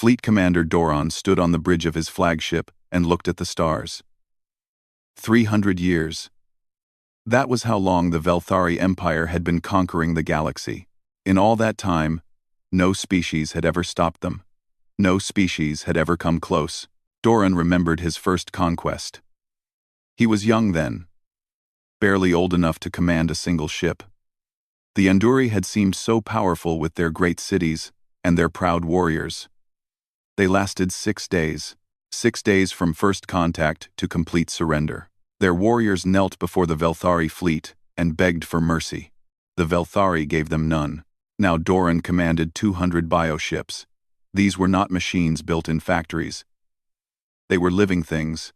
Fleet Commander Doran stood on the bridge of his flagship and looked at the stars. 300 years. That was how long the Velthari Empire had been conquering the galaxy. In all that time, no species had ever stopped them. No species had ever come close. Doran remembered his first conquest. He was young then, barely old enough to command a single ship. The Anduri had seemed so powerful with their great cities and their proud warriors. They lasted 6 days. 6 days from first contact to complete surrender. Their warriors knelt before the Velthari fleet and begged for mercy. The Velthari gave them none. Now Doran commanded 200 bioships. These were not machines built in factories. They were living things,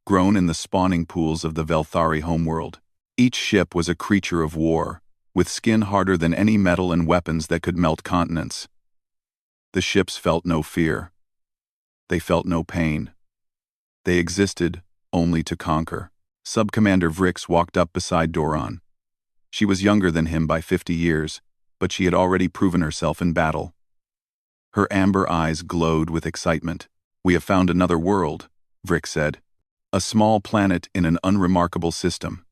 grown in the spawning pools of the Velthari homeworld. Each ship was a creature of war, with skin harder than any metal and weapons that could melt continents. The ships felt no fear. They felt no pain. They existed only to conquer. Sub-Commander Vrix walked up beside Doran. She was younger than him by 50 years, but she had already proven herself in battle. Her amber eyes glowed with excitement. "We have found another world," Vrix said. "A small planet in an unremarkable system.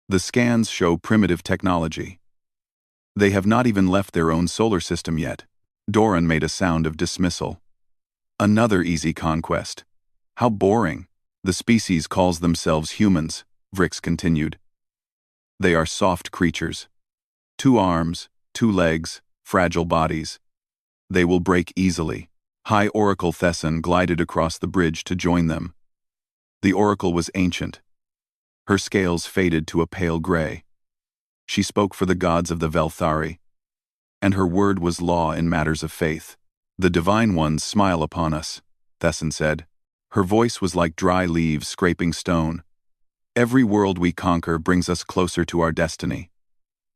The scans show primitive technology. They have not even left their own solar system yet." Doran made a sound of dismissal. "Another easy conquest. How boring. The species calls themselves humans," Vrix continued. "They are soft creatures. 2 arms, 2 legs, fragile bodies. They will break easily." High Oracle Thesson glided across the bridge to join them. The Oracle was ancient. Her scales faded to a pale gray. She spoke for the gods of the Velthari, and her word was law in matters of faith. "The Divine Ones smile upon us," Thesson said. Her voice was like dry leaves scraping stone. "Every world we conquer brings us closer to our destiny.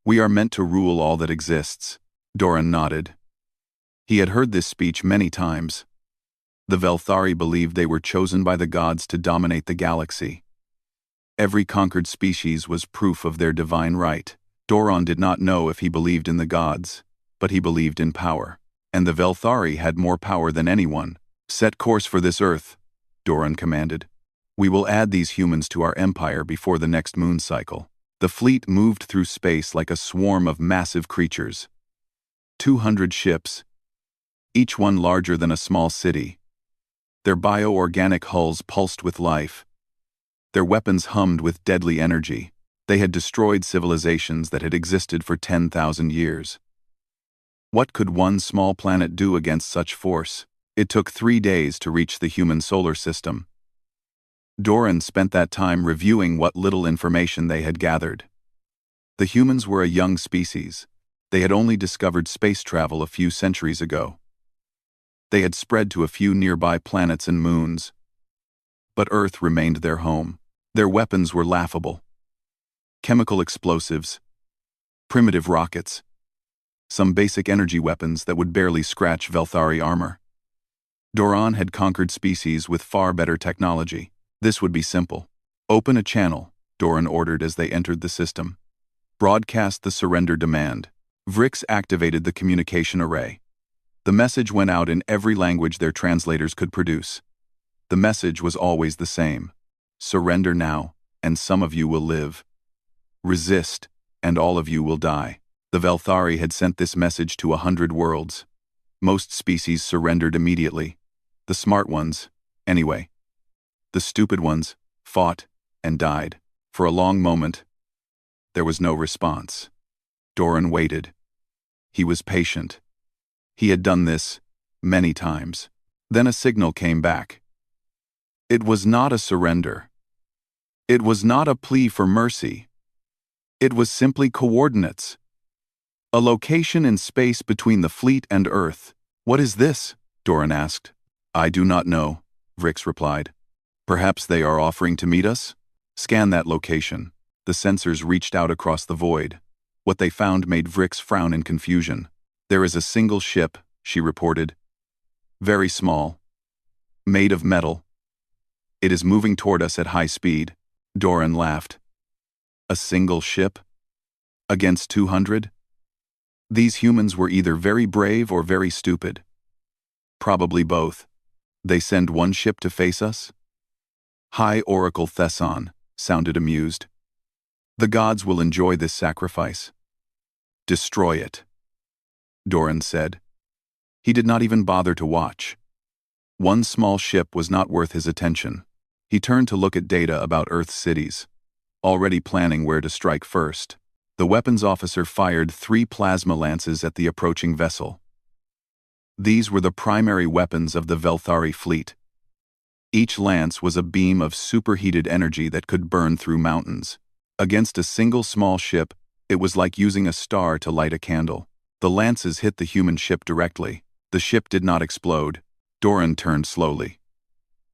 We are meant to rule all that exists." Doran nodded. He had heard this speech many times. The Velthari believed they were chosen by the gods to dominate the galaxy. Every conquered species was proof of their divine right. Doran did not know if he believed in the gods, but he believed in power. And the Velthari had more power than anyone. "Set course for this Earth," Doran commanded. "We will add these humans to our empire before the next moon cycle." The fleet moved through space like a swarm of massive creatures. 200 ships, each one larger than a small city. Their bio-organic hulls pulsed with life. Their weapons hummed with deadly energy. They had destroyed civilizations that had existed for 10,000 years. What could one small planet do against such force? It took 3 days to reach the human solar system. Doran spent that time reviewing what little information they had gathered. The humans were a young species. They had only discovered space travel a few centuries ago. They had spread to a few nearby planets and moons. But Earth remained their home. Their weapons were laughable. Chemical explosives, primitive rockets, some basic energy weapons that would barely scratch Velthari armor. Doran had conquered species with far better technology. This would be simple. "Open a channel," Doran ordered as they entered the system. "Broadcast the surrender demand." Vrix activated the communication array. The message went out in every language their translators could produce. The message was always the same. "Surrender now, and some of you will live. Resist, and all of you will die." The Velthari had sent this message to 100 worlds. Most species surrendered immediately. The smart ones, anyway. The stupid ones fought and died. For a long moment, there was no response. Doran waited. He was patient. He had done this many times. Then a signal came back. It was not a surrender. It was not a plea for mercy. It was simply coordinates. A location in space between the fleet and Earth. "What is this?" Doran asked. "I do not know," Vrix replied. "Perhaps they are offering to meet us? Scan that location." The sensors reached out across the void. What they found made Vrix frown in confusion. "There is a single ship," she reported. "Very small. Made of metal. It is moving toward us at high speed." Doran laughed. "A single ship? Against 200? These humans were either very brave or very stupid. Probably both. They send one ship to face us? High Oracle Thesson sounded amused. The gods will enjoy this sacrifice. Destroy it, Doran said. He did not even bother to watch. One small ship was not worth his attention. He turned to look at data about Earth's cities, already planning where to strike first. The weapons officer fired 3 plasma lances at the approaching vessel. These were the primary weapons of the Velthari fleet. Each lance was a beam of superheated energy that could burn through mountains. Against a single small ship, it was like using a star to light a candle. The lances hit the human ship directly. The ship did not explode. Doran turned slowly.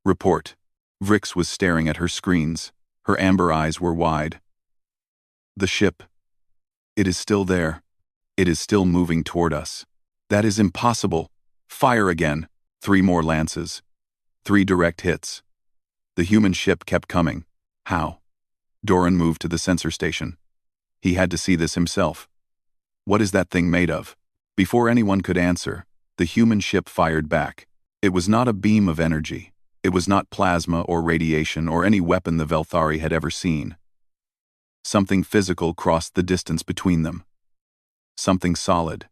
Report. Vrix was staring at her screens. Her amber eyes were wide. The ship. It is still there. It is still moving toward us. That is impossible. Fire again. 3 more lances. 3 direct hits. The human ship kept coming. How? Doran moved to the sensor station. He had to see this himself. What is that thing made of? Before anyone could answer, the human ship fired back. It was not a beam of energy. It was not plasma or radiation or any weapon the Velthari had ever seen. Something physical crossed the distance between them. Something solid.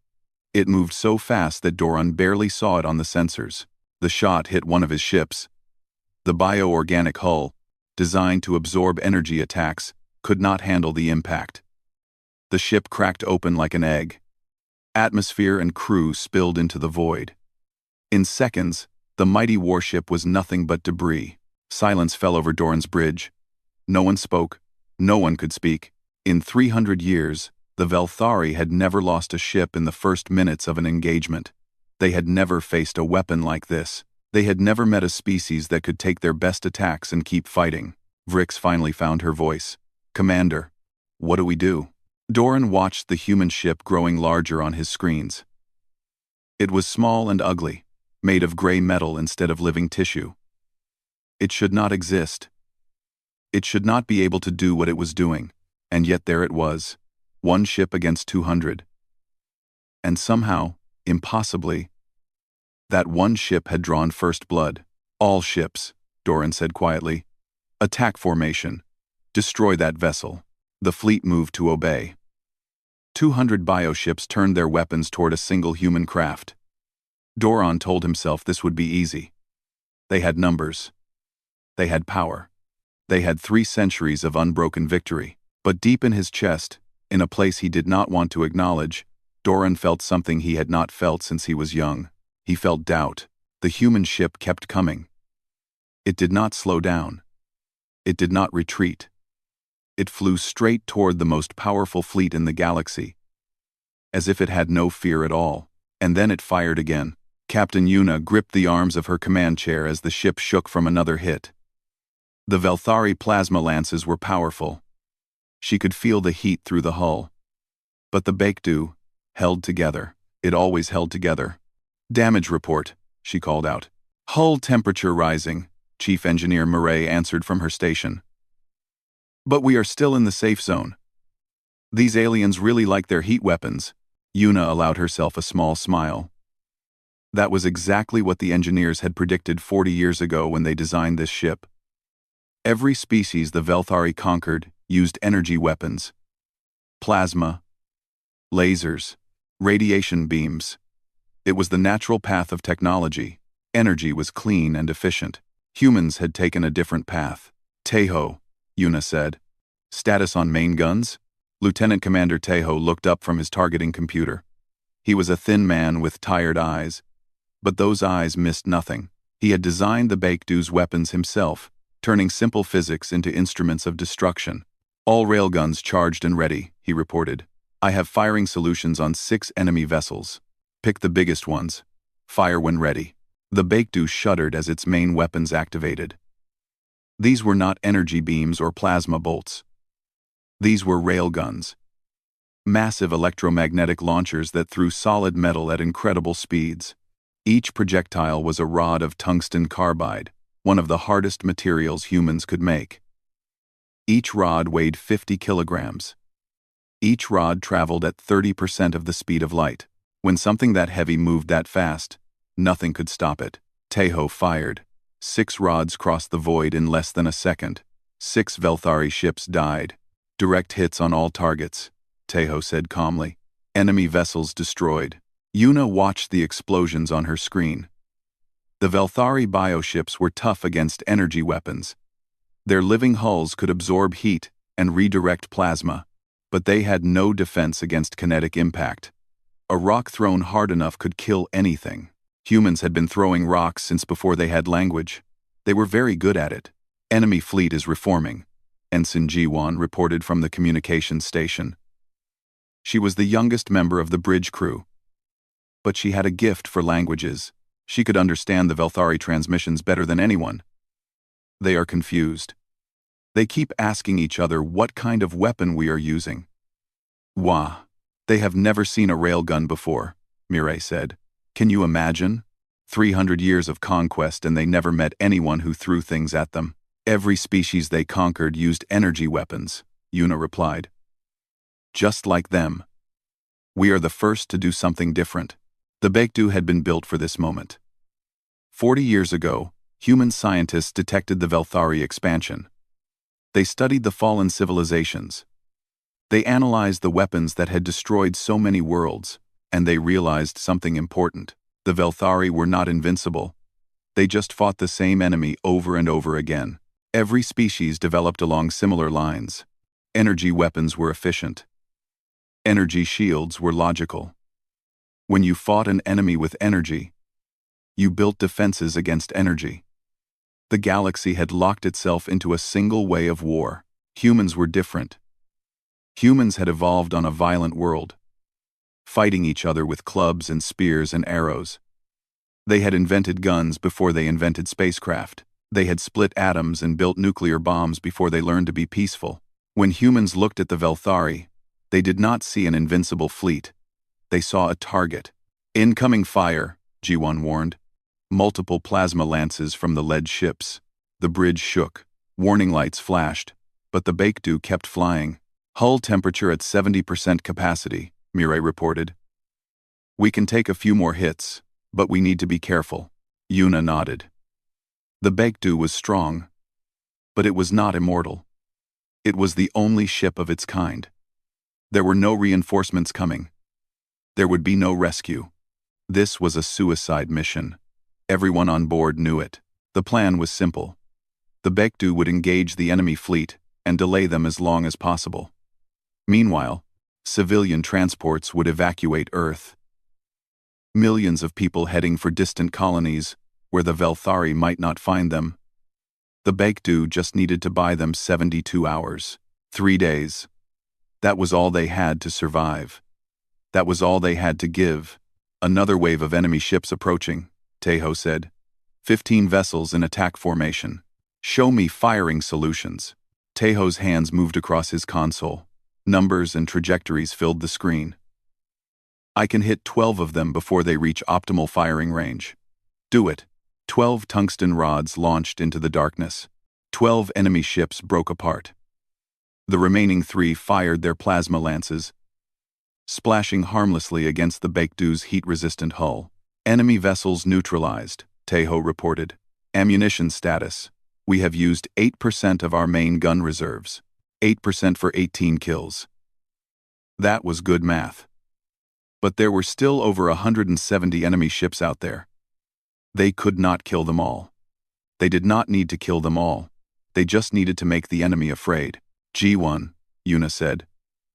It moved so fast that Doran barely saw it on the sensors. The shot hit one of his ships. The bioorganic hull, designed to absorb energy attacks, could not handle the impact. The ship cracked open like an egg. Atmosphere and crew spilled into the void. In seconds, the mighty warship was nothing but debris. Silence fell over Doran's bridge. No one spoke. No one could speak. In 300 years, the Velthari had never lost a ship in the first minutes of an engagement. They had never faced a weapon like this. They had never met a species that could take their best attacks and keep fighting. Vrix finally found her voice. Commander, what do we do? Doran watched the human ship growing larger on his screens. It was small and ugly, made of gray metal instead of living tissue. It should not exist. It should not be able to do what it was doing, and yet there it was, 1 ship against 200. And somehow, impossibly, that 1 ship had drawn first blood. All ships, Doran said quietly. Attack formation. Destroy that vessel. The fleet moved to obey. 200 bioships turned their weapons toward a single human craft. Doran told himself this would be easy. They had numbers. They had power. They had 3 centuries of unbroken victory. But deep in his chest, in a place he did not want to acknowledge, Doran felt something he had not felt since he was young. He felt doubt. The human ship kept coming. It did not slow down. It did not retreat. It flew straight toward the most powerful fleet in the galaxy, as if it had no fear at all. And then it fired again. Captain Yuna gripped the arms of her command chair as the ship shook from another hit. The Velthari plasma lances were powerful. She could feel the heat through the hull. But the Baekdu held together. It always held together. Damage report, she called out. Hull temperature rising, Chief Engineer Murray answered from her station. But we are still in the safe zone. These aliens really like their heat weapons. Yuna allowed herself a small smile. That was exactly what the engineers had predicted 40 years ago when they designed this ship. Every species the Velthari conquered used energy weapons. Plasma, lasers, radiation beams. It was the natural path of technology. Energy was clean and efficient. Humans had taken a different path. Tejo, Yuna said. Status on main guns? Lieutenant Commander Tejo looked up from his targeting computer. He was a thin man with tired eyes, but those eyes missed nothing. He had designed the Baekdu's weapons himself, turning simple physics into instruments of destruction. All railguns charged and ready, he reported. I have firing solutions on 6 enemy vessels. Pick the biggest ones. Fire when ready. The Baekdu shuddered as its main weapons activated. These were not energy beams or plasma bolts. These were railguns. Massive electromagnetic launchers that threw solid metal at incredible speeds. Each projectile was a rod of tungsten carbide, one of the hardest materials humans could make. Each rod weighed 50 kilograms. Each rod traveled at 30% of the speed of light. When something that heavy moved that fast, Nothing could stop it. Tejo fired. 6 rods crossed the void in less than a second. 6 Velthari ships died. Direct hits on all targets, Tejo said calmly. Enemy vessels destroyed. Yuna watched the explosions on her screen. The Velthari bioships were tough against energy weapons. Their living hulls could absorb heat and redirect plasma, but they had no defense against kinetic impact. A rock thrown hard enough could kill anything. Humans had been throwing rocks since before they had language. They were very good at it. Enemy fleet is reforming, Ensign Jiwan reported from the communications station. She was the youngest member of the bridge crew. But she had a gift for languages. She could understand the Velthari transmissions better than anyone. They are confused. They keep asking each other what kind of weapon we are using. Wah. They have never seen a railgun before, Mireille said. Can you imagine? 300 years of conquest and they never met anyone who threw things at them. Every species they conquered used energy weapons, Yuna replied. Just like them. We are the first to do something different. The Baekdu had been built for this moment. 40 years ago, human scientists detected the Velthari expansion. They studied the fallen civilizations. They analyzed the weapons that had destroyed so many worlds, and they realized something important. The Velthari were not invincible. They just fought the same enemy over and over again. Every species developed along similar lines. Energy weapons were efficient. Energy shields were logical. When you fought an enemy with energy, you built defenses against energy. The galaxy had locked itself into a single way of war. Humans were different. Humans had evolved on a violent world, fighting each other with clubs and spears and arrows. They had invented guns before they invented spacecraft. They had split atoms and built nuclear bombs before they learned to be peaceful. When humans looked at the Velthari, they did not see an invincible fleet. They saw a target. Incoming fire, Jiwan warned. Multiple plasma lances from the lead ships. The bridge shook. Warning lights flashed. But the Baekdu kept flying. Hull temperature at 70% capacity, Mireille reported. We can take a few more hits, but we need to be careful. Yuna nodded. The Baekdu was strong, but it was not immortal. It was the only ship of its kind. There were no reinforcements coming. There would be no rescue. This was a suicide mission. Everyone on board knew it. The plan was simple. The Baekdu would engage the enemy fleet and delay them as long as possible. Meanwhile, civilian transports would evacuate Earth. Millions of people heading for distant colonies where the Velthari might not find them. The Baekdu just needed to buy them 72 hours. 3 days. That was all they had to survive. That was all they had to give. Another wave of enemy ships approaching, Tejo said. 15 vessels in attack formation. Show me firing solutions. Tejo's hands moved across his console. Numbers and trajectories filled the screen. I can hit 12 of them before they reach optimal firing range. Do it. 12 tungsten rods launched into the darkness. 12 enemy ships broke apart. The remaining 3 fired their plasma lances, splashing harmlessly against the Baekdu's heat-resistant hull. Enemy vessels neutralized, Tejo reported. Ammunition status. We have used 8% of our main gun reserves. 8% for 18 kills. That was good math. But there were still over 170 enemy ships out there. They could not kill them all. They did not need to kill them all. They just needed to make the enemy afraid. G1, Yuna said.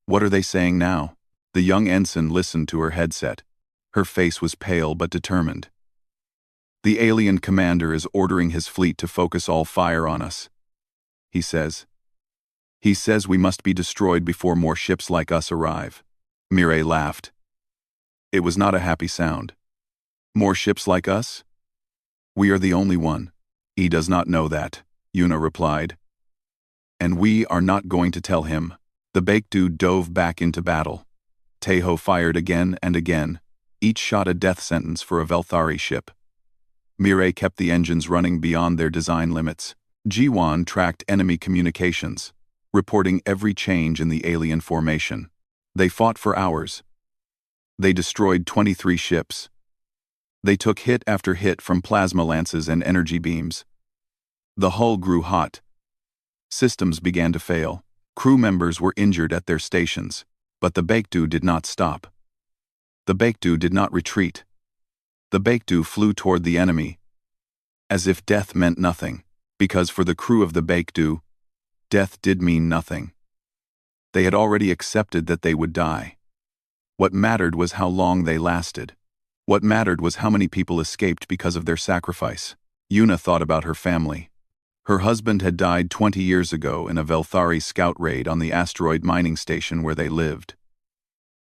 What are they saying now? The young ensign listened to her headset. Her face was pale but determined. The alien commander is ordering his fleet to focus all fire on us. He says. He says we must be destroyed before more ships like us arrive. Mireille laughed. It was not a happy sound. More ships like us? We are the only one. He does not know that, Yuna replied. And we are not going to tell him. The Baekdu dove back into battle. Tejo fired again and again. Each shot a death sentence for a Velthari ship. Mireille kept the engines running beyond their design limits. Jiwan tracked enemy communications, reporting every change in the alien formation. They fought for hours. They destroyed 23 ships. They took hit after hit from plasma lances and energy beams. The hull grew hot. Systems began to fail. Crew members were injured at their stations. But the Baekdu did not stop. The Baekdu did not retreat. The Baekdu flew toward the enemy, as if death meant nothing, because for the crew of the Baekdu, death did mean nothing. They had already accepted that they would die. What mattered was how long they lasted. What mattered was how many people escaped because of their sacrifice. Yuna thought about her family. Her husband had died 20 years ago in a Velthari scout raid on the asteroid mining station where they lived.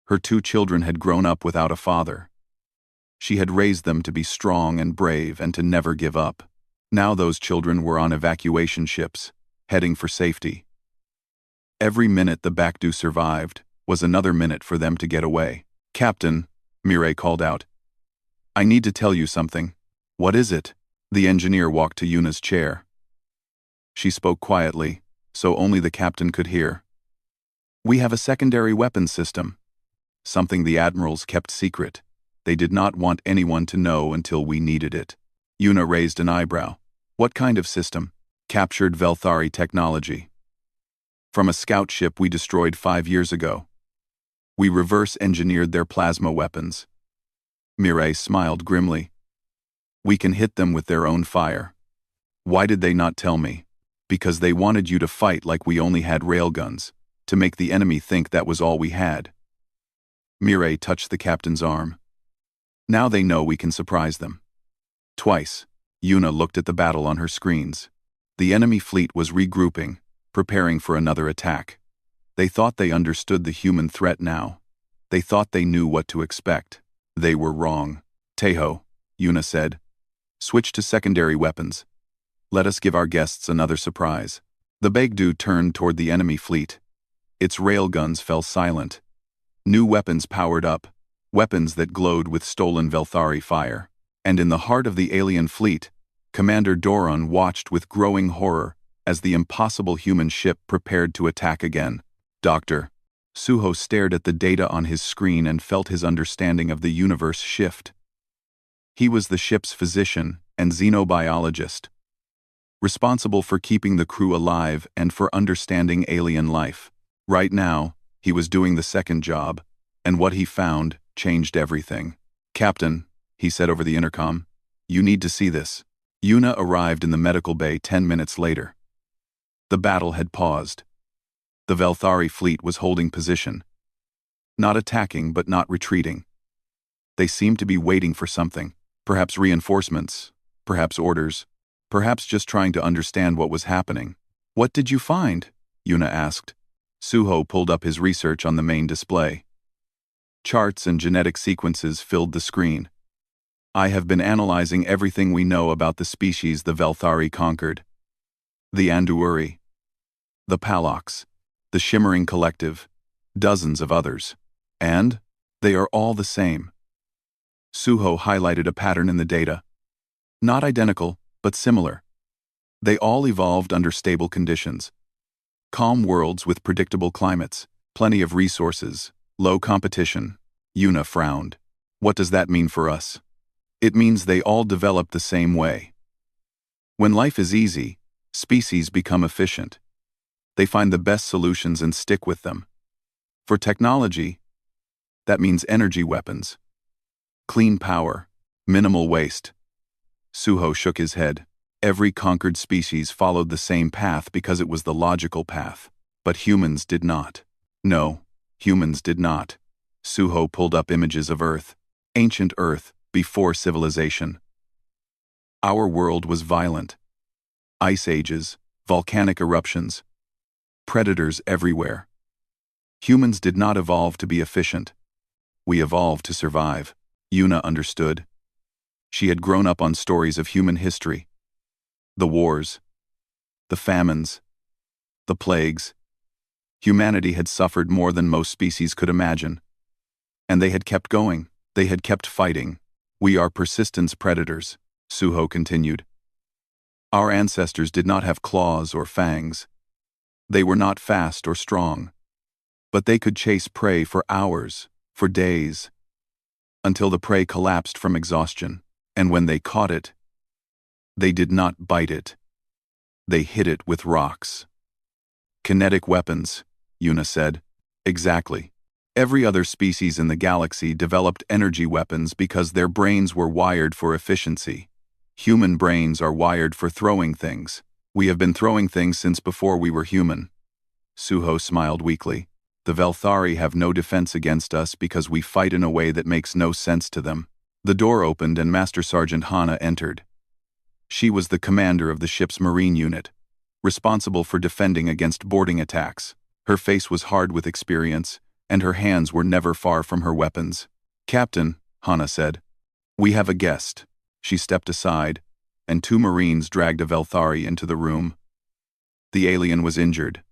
Her 2 children had grown up without a father. She had raised them to be strong and brave and to never give up. Now those children were on evacuation ships, heading for safety. Every minute the Baekdu survived was another minute for them to get away. "Captain," Mireille called out. "I need to tell you something." "What is it?" The engineer walked to Yuna's chair. She spoke quietly, so only the captain could hear. "We have a secondary weapons system. Something the admirals kept secret. They did not want anyone to know until we needed it." Yuna raised an eyebrow. "What kind of system?" "Captured Velthari technology. From a scout ship we destroyed 5 years ago. We reverse-engineered their plasma weapons." Mireille smiled grimly. "We can hit them with their own fire." "Why did they not tell me?" "Because they wanted you to fight like we only had railguns, to make the enemy think that was all we had." Mireille touched the captain's arm. "Now they know we can surprise them." Twice, Yuna looked at the battle on her screens. The enemy fleet was regrouping, preparing for another attack. They thought they understood the human threat now. They thought they knew what to expect. They were wrong. "Tejo," Yuna said, "switch to secondary weapons. Let us give our guests another surprise." The Baekdu turned toward the enemy fleet. Its railguns fell silent. New weapons powered up, weapons that glowed with stolen Velthari fire. And in the heart of the alien fleet, Commander Doron watched with growing horror as the impossible human ship prepared to attack again. "Doctor." Suho stared at the data on his screen and felt his understanding of the universe shift. He was the ship's physician and xenobiologist, responsible for keeping the crew alive and for understanding alien life. Right now, he was doing the second job, and what he found changed everything. "Captain," he said over the intercom, "you need to see this." Yuna arrived in the medical bay 10 minutes later. The battle had paused. The Velthari fleet was holding position. Not attacking, but not retreating. They seemed to be waiting for something, perhaps reinforcements, perhaps orders, perhaps just trying to understand what was happening. "What did you find?" Yuna asked. Suho pulled up his research on the main display. Charts and genetic sequences filled the screen. "I have been analyzing everything we know about the species the Velthari conquered. The Anduuri, the Palox, the Shimmering Collective, dozens of others. And they are all the same." Suho highlighted a pattern in the data. Not identical, but similar. They all evolved under stable conditions. Calm worlds with predictable climates, plenty of resources, low competition. Yuna frowned. "What does that mean for us?" "It means they all develop the same way. When life is easy, species become efficient. They find the best solutions and stick with them. For technology, that means energy weapons. Clean power, minimal waste." Suho shook his head. Every conquered species followed the same path because it was the logical path. But humans did not. No, humans did not. Suho pulled up images of Earth, ancient Earth, before civilization. Our world was violent. Ice ages, volcanic eruptions, predators everywhere. Humans did not evolve to be efficient. We evolved to survive. Yuna understood. She had grown up on stories of human history. The wars, the famines, the plagues. Humanity had suffered more than most species could imagine. And they had kept going. They had kept fighting. "We are persistence predators," Suho continued. "Our ancestors did not have claws or fangs. They were not fast or strong. But they could chase prey for hours, for days, until the prey collapsed from exhaustion. And when they caught it, they did not bite it. They hit it with rocks. Kinetic weapons, Yuna said. Exactly. Every other species in the galaxy developed energy weapons because their brains were wired for efficiency. Human brains are wired for throwing things. We have been throwing things since before we were human. Suho smiled weakly. The Velthari have no defense against us because we fight in a way that makes no sense to them. The door opened and Master Sergeant Hana entered. She was the commander of the ship's marine unit, responsible for defending against boarding attacks. Her face was hard with experience, and her hands were never far from her weapons. "Captain," Hana said, "we have a guest." She stepped aside, and two Marines dragged a Velthari into the room. The alien was injured.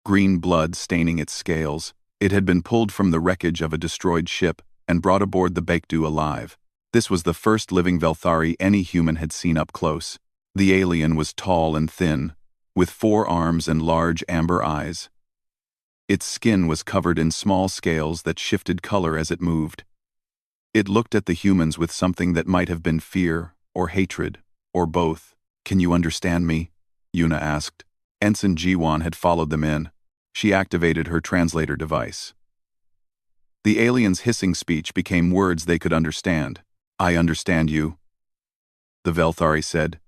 Green blood staining its scales, it had been pulled from the wreckage of a destroyed ship and brought aboard the Baekdu alive. This was the first living Velthari any human had seen up close. The alien was tall and thin, with 4 arms and large amber eyes. Its skin was covered in small scales that shifted color as it moved. It looked at the humans with something that might have been fear or hatred, or both. "Can you understand me?" Yuna asked. Ensign Jiwan had followed them in. She activated her translator device. The alien's hissing speech became words they could understand. "I understand you," the Velthari said.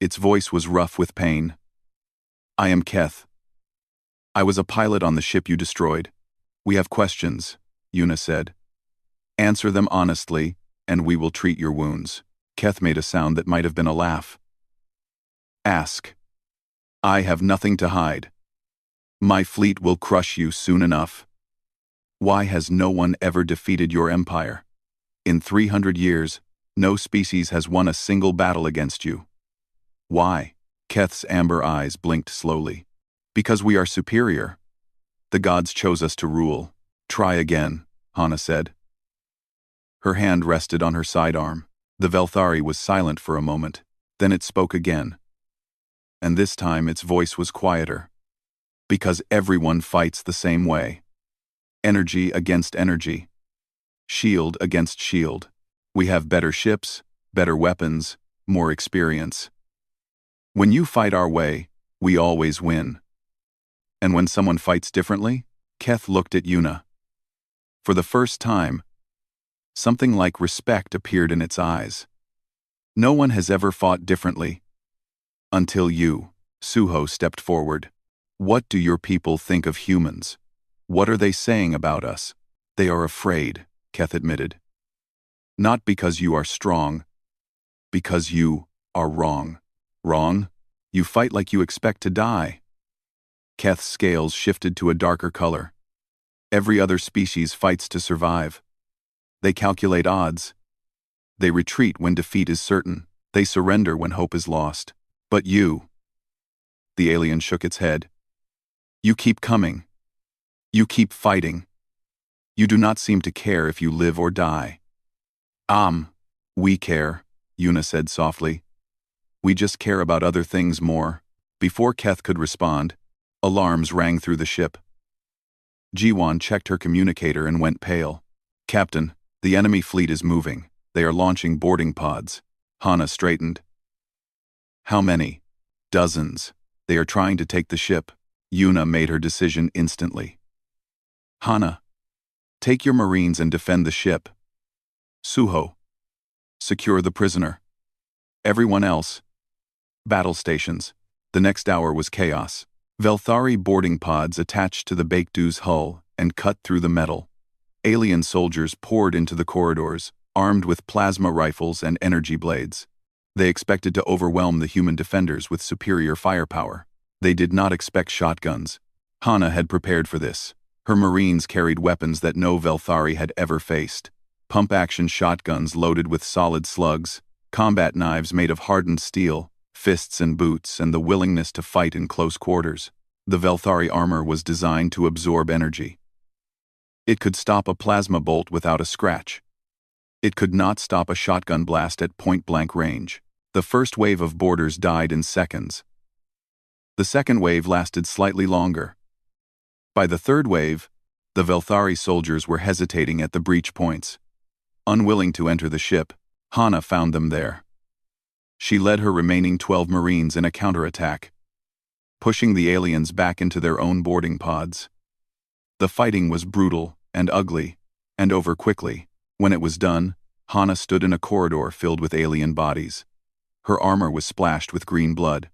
Its voice was rough with pain. "I am Keth. I was a pilot on the ship you destroyed. We have questions," Yuna said. "Answer them honestly, and we will treat your wounds." Keth made a sound that might have been a laugh. "Ask. I have nothing to hide. My fleet will crush you soon enough. Why has no one ever defeated your empire? In 300 years, no species has won a single battle against you. Why?" Keth's amber eyes blinked slowly. "Because we are superior. The gods chose us to rule." "Try again," Hana said. Her hand rested on her sidearm. The Velthari was silent for a moment. Then it spoke again. And this time its voice was quieter. "Because everyone fights the same way. Energy against energy. Shield against shield. We have better ships, better weapons, more experience. When you fight our way, we always win. And when someone fights differently," Keth looked at Yuna. For the first time, something like respect appeared in its eyes. "No one has ever fought differently. Until you." Suho stepped forward. "What do your people think of humans? What are they saying about us?" "They are afraid," Keth admitted. "Not because you are strong, because you are wrong." "Wrong? You fight like you expect to die." Keth's scales shifted to a darker color. "Every other species fights to survive. They calculate odds. They retreat when defeat is certain. They surrender when hope is lost. But you..." The alien shook its head. "You keep coming. You keep fighting. You do not seem to care if you live or die." We care," Yuna said softly. "We just care about other things more." Before Keth could respond, alarms rang through the ship. Jiwan checked her communicator and went pale. "Captain, the enemy fleet is moving. They are launching boarding pods." Hana straightened. "How many?" "Dozens. They are trying to take the ship." Yuna made her decision instantly. "Hana, take your Marines and defend the ship. Suho, secure the prisoner. Everyone else, battle stations." The next hour was chaos. Velthari boarding pods attached to the Baekdu's hull and cut through the metal. Alien soldiers poured into the corridors, armed with plasma rifles and energy blades. They expected to overwhelm the human defenders with superior firepower. They did not expect shotguns. Hana had prepared for this. Her Marines carried weapons that no Velthari had ever faced. Pump-action shotguns loaded with solid slugs, combat knives made of hardened steel, fists and boots, and the willingness to fight in close quarters. The Velthari armor was designed to absorb energy. It could stop a plasma bolt without a scratch. It could not stop a shotgun blast at point-blank range. The first wave of boarders died in seconds. The second wave lasted slightly longer. By the third wave, the Velthari soldiers were hesitating at the breach points. Unwilling to enter the ship, Hana found them there. She led her remaining 12 Marines in a counterattack, pushing the aliens back into their own boarding pods. The fighting was brutal and ugly, and over quickly. When it was done, Hana stood in a corridor filled with alien bodies. Her armor was splashed with green blood.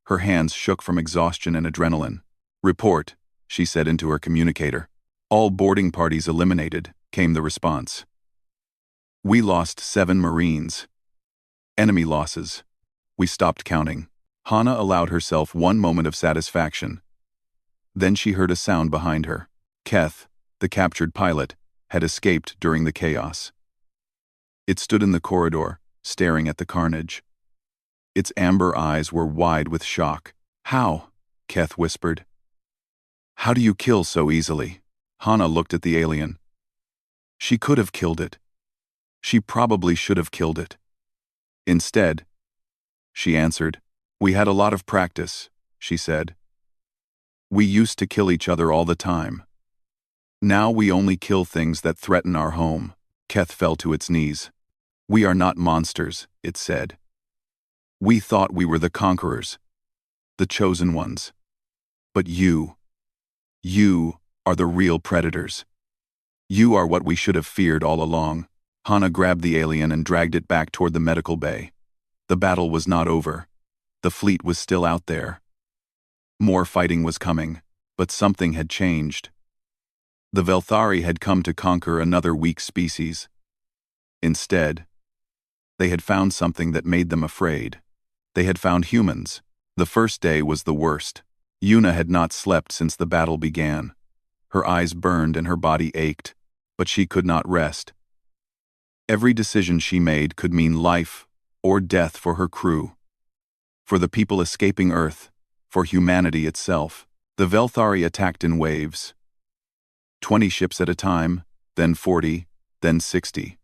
Her hands shook from exhaustion and adrenaline. "Report," she said into her communicator. "All boarding parties eliminated," came the response. "We lost 7 Marines. Enemy losses." We stopped counting. Hana allowed herself one moment of satisfaction. Then she heard a sound behind her. Keth, the captured pilot, had escaped during the chaos. It stood in the corridor, staring at the carnage. Its amber eyes were wide with shock. "How?" Keth whispered. "How do you kill so easily?" Hana looked at the alien. She could have killed it. She probably should have killed it. Instead, she answered, "We had a lot of practice," she said. "We used to kill each other all the time. Now we only kill things that threaten our home." Keth fell to its knees. "We are not monsters," it said. "We thought we were the conquerors, the chosen ones. But you are the real predators. You are what we should have feared all along." Hana grabbed the alien and dragged it back toward the medical bay. The battle was not over. The fleet was still out there. More fighting was coming, but something had changed. The Velthari had come to conquer another weak species. Instead, they had found something that made them afraid. They had found humans. The first day was the worst. Yuna had not slept since the battle began. Her eyes burned and her body ached, but she could not rest. Every decision she made could mean life or death for her crew, for the people escaping Earth, for humanity itself. The Velthari attacked in waves. 20 ships at a time, then 40, then 60.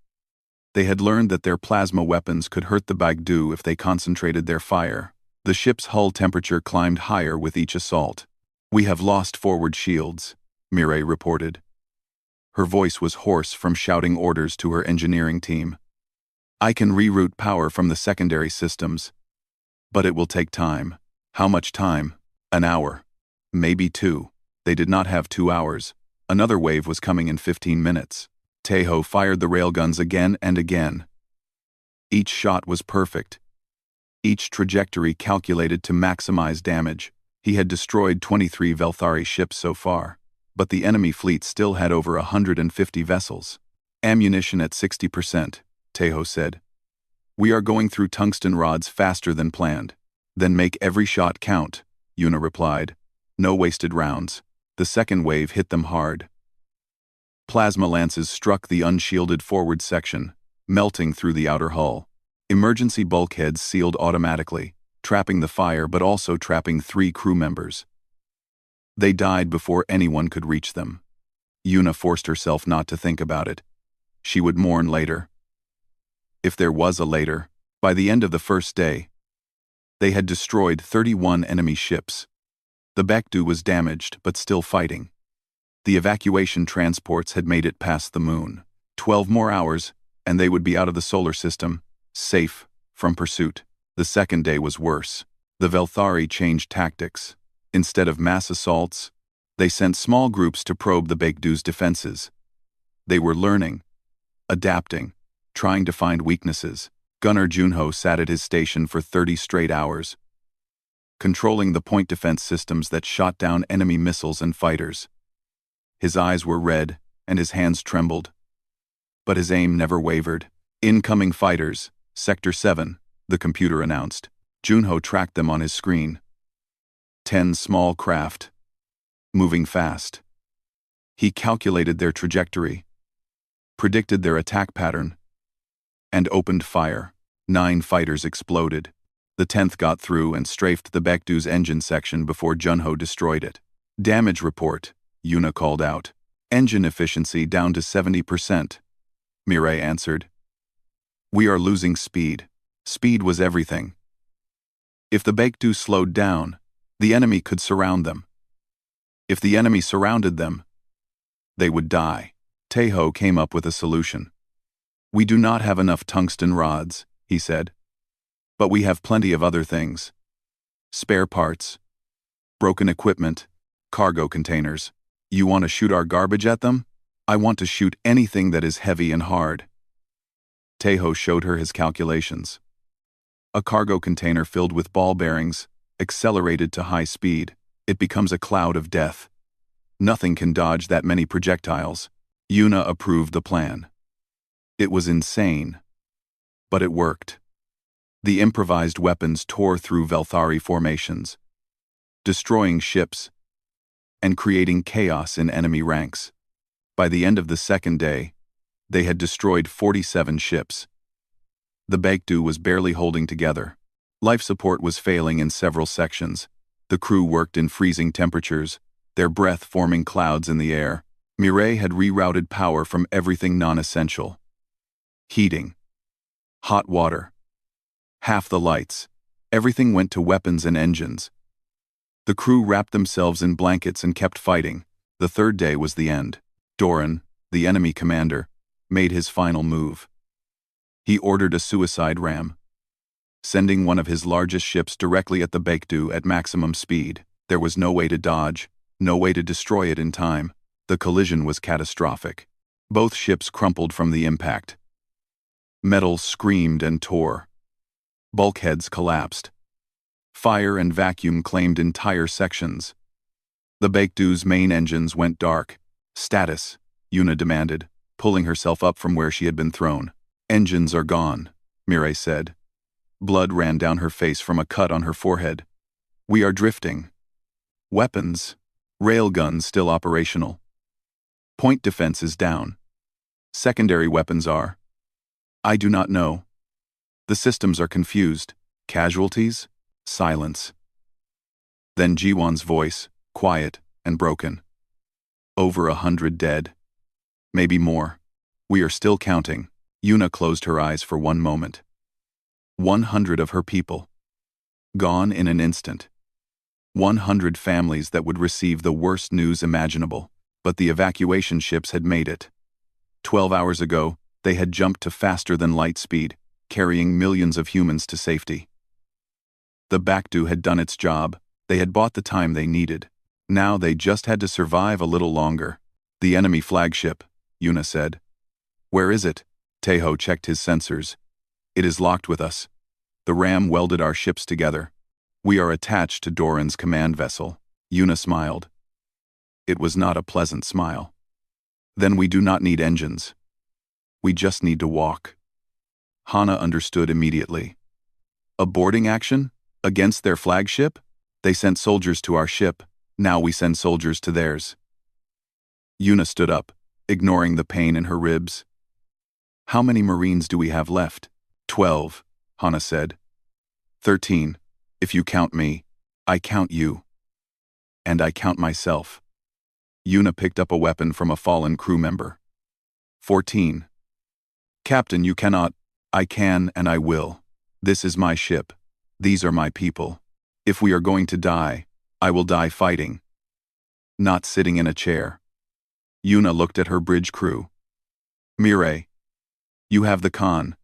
They had learned that their plasma weapons could hurt the Bagdu if they concentrated their fire. The ship's hull temperature climbed higher with each assault. "We have lost forward shields," Mireille reported. Her voice was hoarse from shouting orders to her engineering team. "I can reroute power from the secondary systems, but it will take time." How much time? An hour. Maybe 2. They did not have 2 hours. Another wave was coming in 15 minutes. Tejo fired the railguns again and again. Each shot was perfect. Each trajectory calculated to maximize damage. He had destroyed 23 Velthari ships so far, but the enemy fleet still had over 150 vessels. "Ammunition at 60%, Tejo said. "We are going through tungsten rods faster than planned." "Then make every shot count," Yuna replied. "No wasted rounds." The second wave hit them hard. Plasma lances struck the unshielded forward section, melting through the outer hull. Emergency bulkheads sealed automatically, trapping the fire but also trapping 3 crew members. They died before anyone could reach them. Yuna forced herself not to think about it. She would mourn later. If there was a later. By the end of the first day, they had destroyed 31 enemy ships. The Bekdu was damaged but still fighting. The evacuation transports had made it past the moon. 12 more hours, and they would be out of the solar system, safe from pursuit. The second day was worse. The Velthari changed tactics. Instead of mass assaults, they sent small groups to probe the Bekdu's defenses. They were learning, adapting, trying to find weaknesses. Gunner Junho sat at his station for 30 straight hours, controlling the point defense systems that shot down enemy missiles and fighters. His eyes were red, and his hands trembled. But his aim never wavered. "Incoming fighters, Sector 7, the computer announced. Junho tracked them on his screen. 10 small craft, moving fast. He calculated their trajectory, predicted their attack pattern, and opened fire. 9 fighters exploded. The 10th got through and strafed the Bekdu's engine section before Junho destroyed it. "Damage report," Yuna called out. "Engine efficiency down to 70%. Mireille answered. "We are losing speed." Speed was everything. If the Bekdu slowed down, the enemy could surround them. If the enemy surrounded them, they would die. Tejo came up with a solution. "We do not have enough tungsten rods," he said. "But we have plenty of other things. Spare parts, broken equipment, cargo containers. You want to shoot our garbage at them? I want to shoot anything that is heavy and hard." Tejo showed her his calculations. A cargo container filled with ball bearings, accelerated to high speed, it becomes a cloud of death. Nothing can dodge that many projectiles. Yuna approved the plan. It was insane, but it worked. The improvised weapons tore through Velthari formations, destroying ships and creating chaos in enemy ranks. By the end of the second day, they had destroyed 47 ships. The Baekdu was barely holding together. Life support was failing in several sections. The crew worked in freezing temperatures, their breath forming clouds in the air. Mireille had rerouted power from everything non-essential. Heating, hot water, half the lights, everything went to weapons and engines. The crew wrapped themselves in blankets and kept fighting. The third day was the end. Doran, the enemy commander, made his final move. He ordered a suicide ram, sending one of his largest ships directly at the Baekdu at maximum speed. There was no way to dodge, no way to destroy it in time. The collision was catastrophic. Both ships crumpled from the impact. Metal screamed and tore. Bulkheads collapsed. Fire and vacuum claimed entire sections. The Baekdu's main engines went dark. "Status," Yuna demanded, pulling herself up from where she had been thrown. "Engines are gone," Mireille said. Blood ran down her face from a cut on her forehead. "We are drifting." "Weapons. Railguns still operational. Point defense is down. Secondary weapons are. I do not know. The systems are confused. Casualties?" Silence. Then Jiwon's voice, quiet and broken. "Over 100 dead. Maybe more. We are still counting." Yuna closed her eyes for one moment. 100 of her people. Gone in an instant. 100 families that would receive the worst news imaginable. But the evacuation ships had made it. 12 hours ago, they had jumped to faster than light speed, carrying millions of humans to safety. The Baekdu had done its job. They had bought the time they needed. Now they just had to survive a little longer. "The enemy flagship," Yuna said. "Where is it?" Tejo checked his sensors. "It is locked with us. The ram welded our ships together. We are attached to Doran's command vessel." Yuna smiled. It was not a pleasant smile. "Then we do not need engines. We just need to walk." Hana understood immediately. "A boarding action? Against their flagship? They sent soldiers to our ship, now we send soldiers to theirs." Yuna stood up, ignoring the pain in her ribs. "How many Marines do we have left?" 12, Hana said. 13, if you count me. I count you. And I count myself." Yuna picked up a weapon from a fallen crew member. 14. "Captain, you cannot." "I can and I will. This is my ship. These are my people. If we are going to die, I will die fighting. Not sitting in a chair." Yuna looked at her bridge crew. "Mireille, you have the con.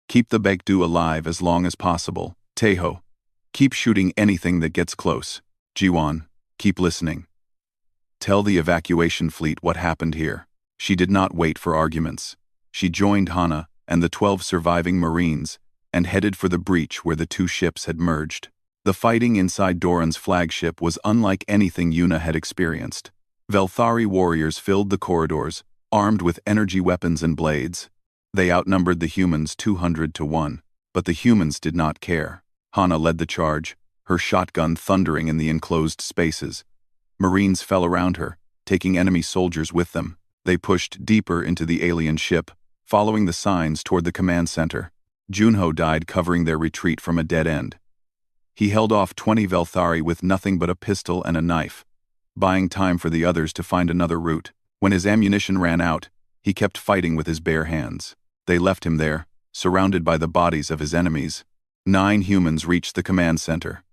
Keep the Baekdu alive as long as possible. Tejo, keep shooting anything that gets close. Jiwon, keep listening. Tell the evacuation fleet what happened here." She did not wait for arguments. She joined Hana and the 12 surviving Marines and headed for the breach where the two ships had merged. The fighting inside Doran's flagship was unlike anything Yuna had experienced. Velthari warriors filled the corridors, armed with energy weapons and blades. They outnumbered the humans 200 to 1, but the humans did not care. Hana led the charge, her shotgun thundering in the enclosed spaces. Marines fell around her, taking enemy soldiers with them. They pushed deeper into the alien ship, following the signs toward the command center. Junho died covering their retreat from a dead end. He held off 20 Velthari with nothing but a pistol and a knife, buying time for the others to find another route. When his ammunition ran out, he kept fighting with his bare hands. They left him there, surrounded by the bodies of his enemies. 9 humans reached the command center.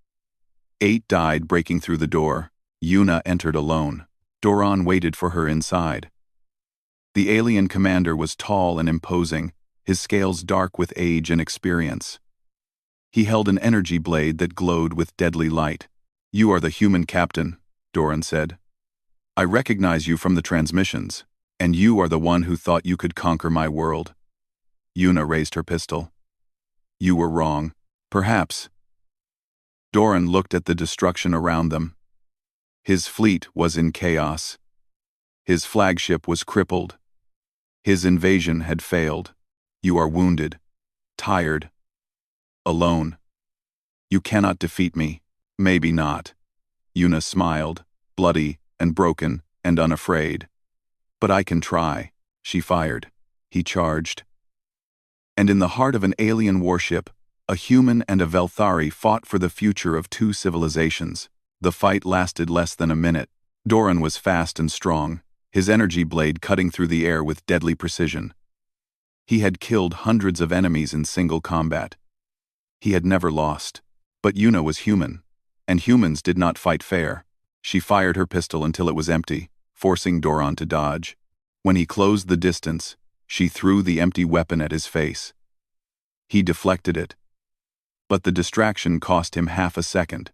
8 died breaking through the door. Yuna entered alone. Doran waited for her inside. The alien commander was tall and imposing, his scales dark with age and experience. He held an energy blade that glowed with deadly light. "You are the human captain," Doran said. "I recognize you from the transmissions, and you are the one who thought you could conquer my world." Una raised her pistol. "You were wrong. Perhaps." Doran looked at the destruction around them. His fleet was in chaos. His flagship was crippled. His invasion had failed. "You are wounded, tired, alone. You cannot defeat me." "Maybe not." Una smiled, bloody and broken and unafraid. "But I can try." She fired. He charged. And in the heart of an alien warship, a human and a Velthari fought for the future of two civilizations. The fight lasted less than a minute. Doran was fast and strong, his energy blade cutting through the air with deadly precision. He had killed hundreds of enemies in single combat. He had never lost. But Una was human, and humans did not fight fair. She fired her pistol until it was empty, forcing Doran to dodge. When he closed the distance, she threw the empty weapon at his face. He deflected it. But the distraction cost him half a second.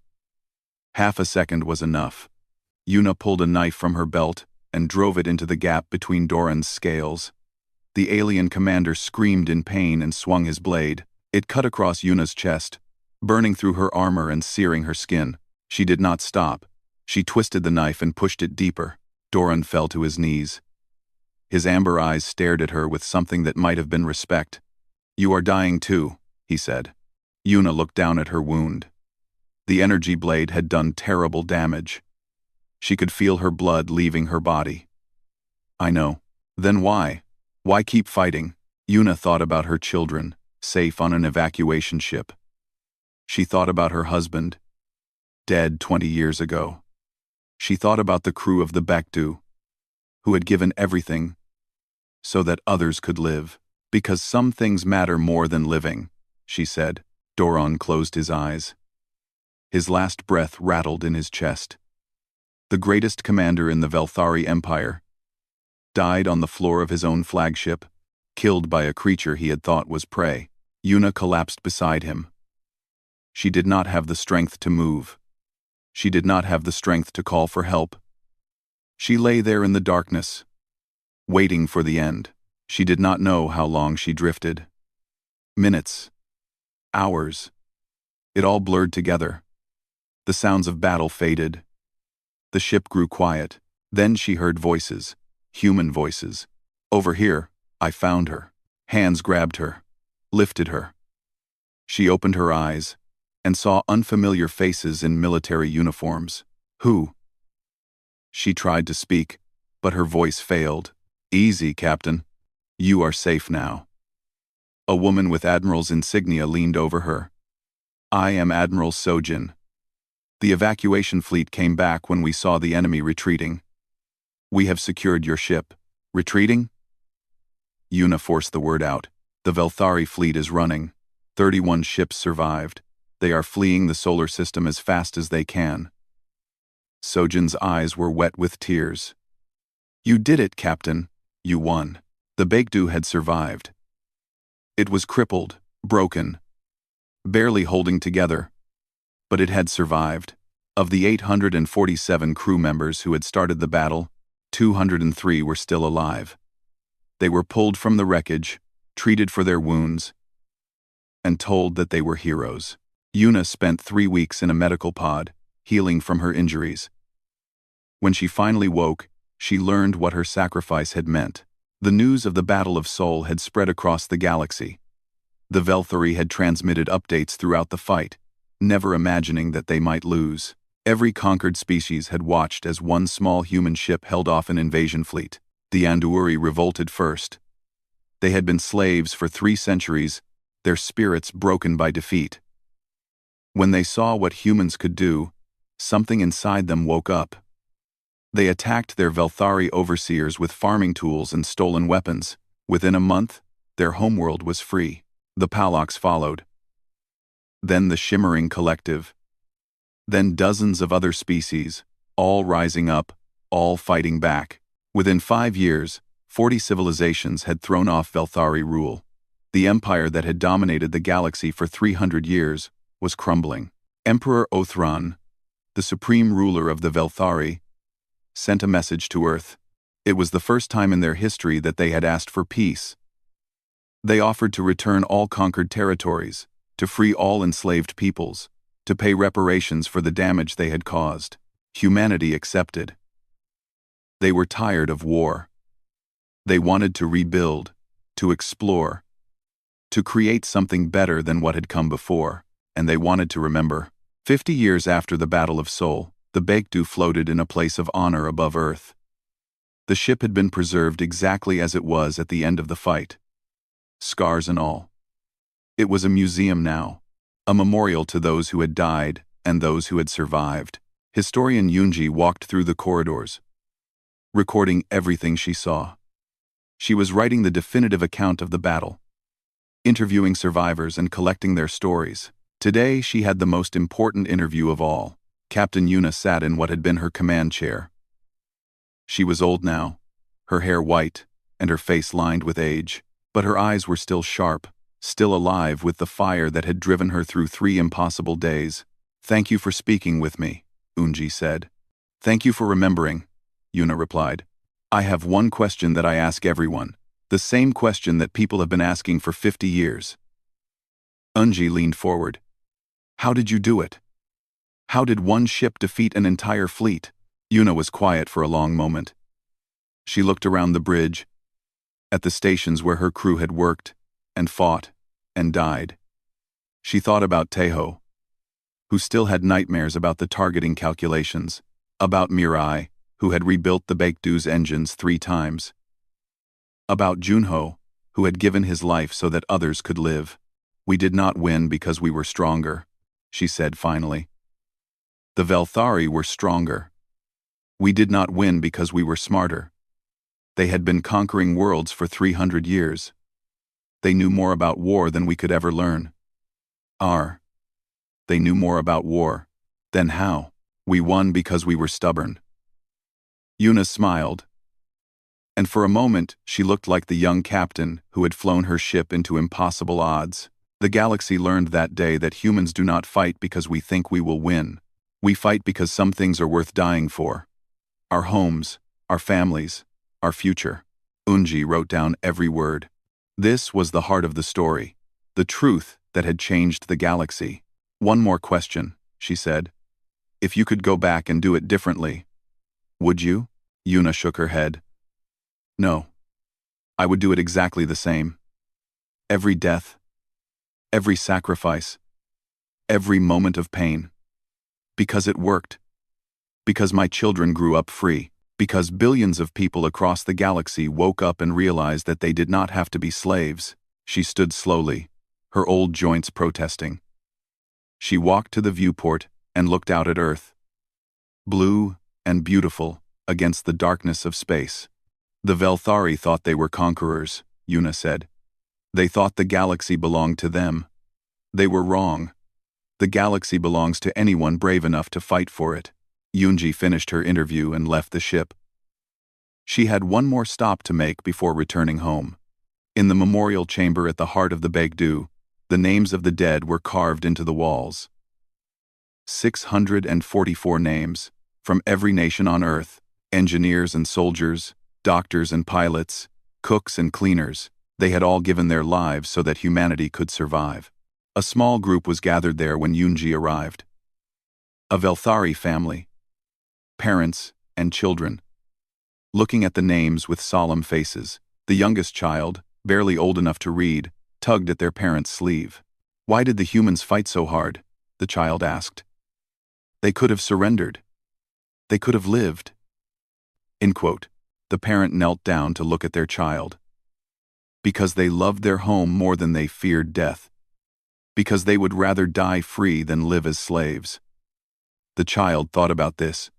Half a second was enough. Una pulled a knife from her belt and drove it into the gap between Doran's scales. The alien commander screamed in pain and swung his blade. It cut across Una's chest, burning through her armor and searing her skin. She did not stop. She twisted the knife and pushed it deeper. Doran fell to his knees. His amber eyes stared at her with something that might have been respect. "You are dying too," he said. Una looked down at her wound. The energy blade had done terrible damage. She could feel her blood leaving her body. "I know. Then why? Why keep fighting?" Una thought about her children, safe on an evacuation ship. She thought about her husband, dead 20 years ago. She thought about the crew of the Bekdu, who had given everything so that others could live. "Because some things matter more than living," she said. Doran closed his eyes. His last breath rattled in his chest. The greatest commander in the Velthari Empire died on the floor of his own flagship, killed by a creature he had thought was prey. Una collapsed beside him. She did not have the strength to move. She did not have the strength to call for help. She lay there in the darkness, waiting for the end. She did not know how long she drifted. Minutes. Hours. It all blurred together. The sounds of battle faded. The ship grew quiet. Then she heard voices. Human voices. "Over here, I found her." Hands grabbed her, lifted her. She opened her eyes and saw unfamiliar faces in military uniforms. "Who?" She tried to speak, but her voice failed. "Easy, Captain. You are safe now." A woman with Admiral's insignia leaned over her. "I am Admiral Sojin. The evacuation fleet came back when we saw the enemy retreating. We have secured your ship." "Retreating?" Una forced the word out. "The Velthari fleet is running. 31 ships survived. They are fleeing the solar system as fast as they can." Sojin's eyes were wet with tears. "You did it, Captain. You won." The Bekdu had survived. It was crippled, broken, barely holding together, but it had survived. Of the 847 crew members who had started the battle, 203 were still alive. They were pulled from the wreckage, treated for their wounds, and told that they were heroes. Una spent 3 weeks in a medical pod, healing from her injuries. When she finally woke, she learned what her sacrifice had meant. The news of the Battle of Sol had spread across the galaxy. The Velthari had transmitted updates throughout the fight, never imagining that they might lose. Every conquered species had watched as one small human ship held off an invasion fleet. The Anduuri revolted first. They had been slaves for 3 centuries, their spirits broken by defeat. When they saw what humans could do, something inside them woke up. They attacked their Velthari overseers with farming tools and stolen weapons. Within a month, their homeworld was free. The Palox followed. Then the Shimmering Collective. Then dozens of other species, all rising up, all fighting back. Within 5 years, 40 civilizations had thrown off Velthari rule. The empire that had dominated the galaxy for 300 years was crumbling. Emperor Othran, the supreme ruler of the Velthari, sent a message to Earth. It was the first time in their history that they had asked for peace. They offered to return all conquered territories, to free all enslaved peoples, to pay reparations for the damage they had caused. Humanity accepted. They were tired of war. They wanted to rebuild, to explore, to create something better than what had come before, and they wanted to remember. 50 years after the Battle of Sol, the Baekdu floated in a place of honor above Earth. The ship had been preserved exactly as it was at the end of the fight, scars and all. It was a museum now, a memorial to those who had died and those who had survived. Historian Yunji walked through the corridors, recording everything she saw. She was writing the definitive account of the battle, interviewing survivors and collecting their stories. Today, she had the most important interview of all. Captain Yuna sat in what had been her command chair. She was old now, her hair white, and her face lined with age, but her eyes were still sharp, still alive with the fire that had driven her through 3 impossible days. "Thank you for speaking with me," Unji said. "Thank you for remembering," Yuna replied. "I have one question that I ask everyone, the same question that people have been asking for 50 years. Unji leaned forward. "How did you do it? How did one ship defeat an entire fleet?" Yuna was quiet for a long moment. She looked around the bridge, at the stations where her crew had worked, and fought, and died. She thought about Teho, who still had nightmares about the targeting calculations, about Mirai, who had rebuilt the Baekdu's engines 3 times, about Junho, who had given his life so that others could live. "We did not win because we were stronger," she said finally. "The Velthari were stronger. We did not win because we were smarter. They had been conquering worlds for 300 years. They knew more about war than we could ever learn. They knew more about war. Then how? We won because we were stubborn." Yuna smiled, and for a moment she looked like the young captain who had flown her ship into impossible odds. The galaxy learned that day that humans do not fight because we think we will win. We fight because some things are worth dying for. Our homes, our families, our future. Unji wrote down every word. This was the heart of the story, the truth that had changed the galaxy. "One more question," she said. "If you could go back and do it differently, would you?" Yuna shook her head. "No. I would do it exactly the same. Every death, every sacrifice, every moment of pain. Because it worked. Because my children grew up free. Because billions of people across the galaxy woke up and realized that they did not have to be slaves." She stood slowly, her old joints protesting. She walked to the viewport and looked out at Earth. Blue and beautiful against the darkness of space. "The Velthari thought they were conquerors," Yuna said. "They thought the galaxy belonged to them. They were wrong. The galaxy belongs to anyone brave enough to fight for it." Yunji finished her interview and left the ship. She had one more stop to make before returning home. In the memorial chamber at the heart of the Baekdu, the names of the dead were carved into the walls. 644 names, from every nation on Earth, engineers and soldiers, doctors and pilots, cooks and cleaners. They had all given their lives so that humanity could survive. A small group was gathered there when Yunji arrived. A Velthari family, parents and children. Looking at the names with solemn faces, the youngest child, barely old enough to read, tugged at their parent's sleeve. "Why did the humans fight so hard?" the child asked. "They could have surrendered. They could have lived." End quote. The parent knelt down to look at their child. "Because they loved their home more than they feared death. Because they would rather die free than live as slaves." The child thought about this.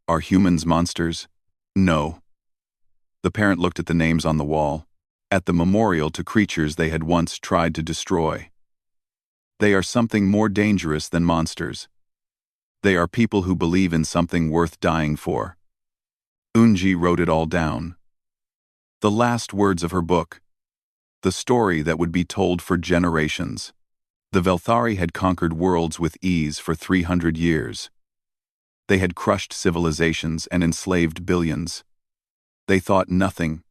"Are humans monsters?" "No." The parent looked at the names on the wall, at the memorial to creatures they had once tried to destroy. "They are something more dangerous than monsters. They are people who believe in something worth dying for." Unji wrote it all down. The last words of her book. The story that would be told for generations. The Velthari had conquered worlds with ease for 300 years. They had crushed civilizations and enslaved billions. They thought nothing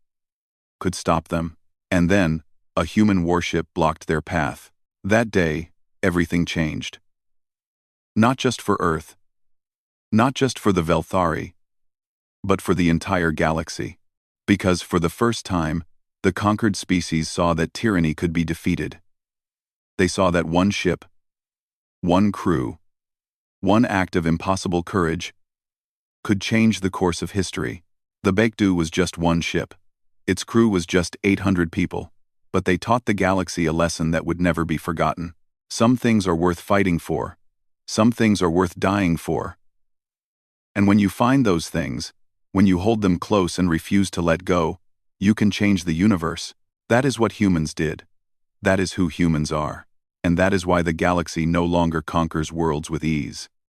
could stop them. And then, a human warship blocked their path. That day, everything changed. Not just for Earth, not just for the Velthari, but for the entire galaxy. Because for the first time, the conquered species saw that tyranny could be defeated. They saw that one ship, one crew, one act of impossible courage could change the course of history. The Baekdu was just one ship. Its crew was just 800 people. But they taught the galaxy a lesson that would never be forgotten. Some things are worth fighting for. Some things are worth dying for. And when you find those things, when you hold them close and refuse to let go, you can change the universe. That is what humans did. That is who humans are. And that is why the galaxy no longer conquers worlds with ease.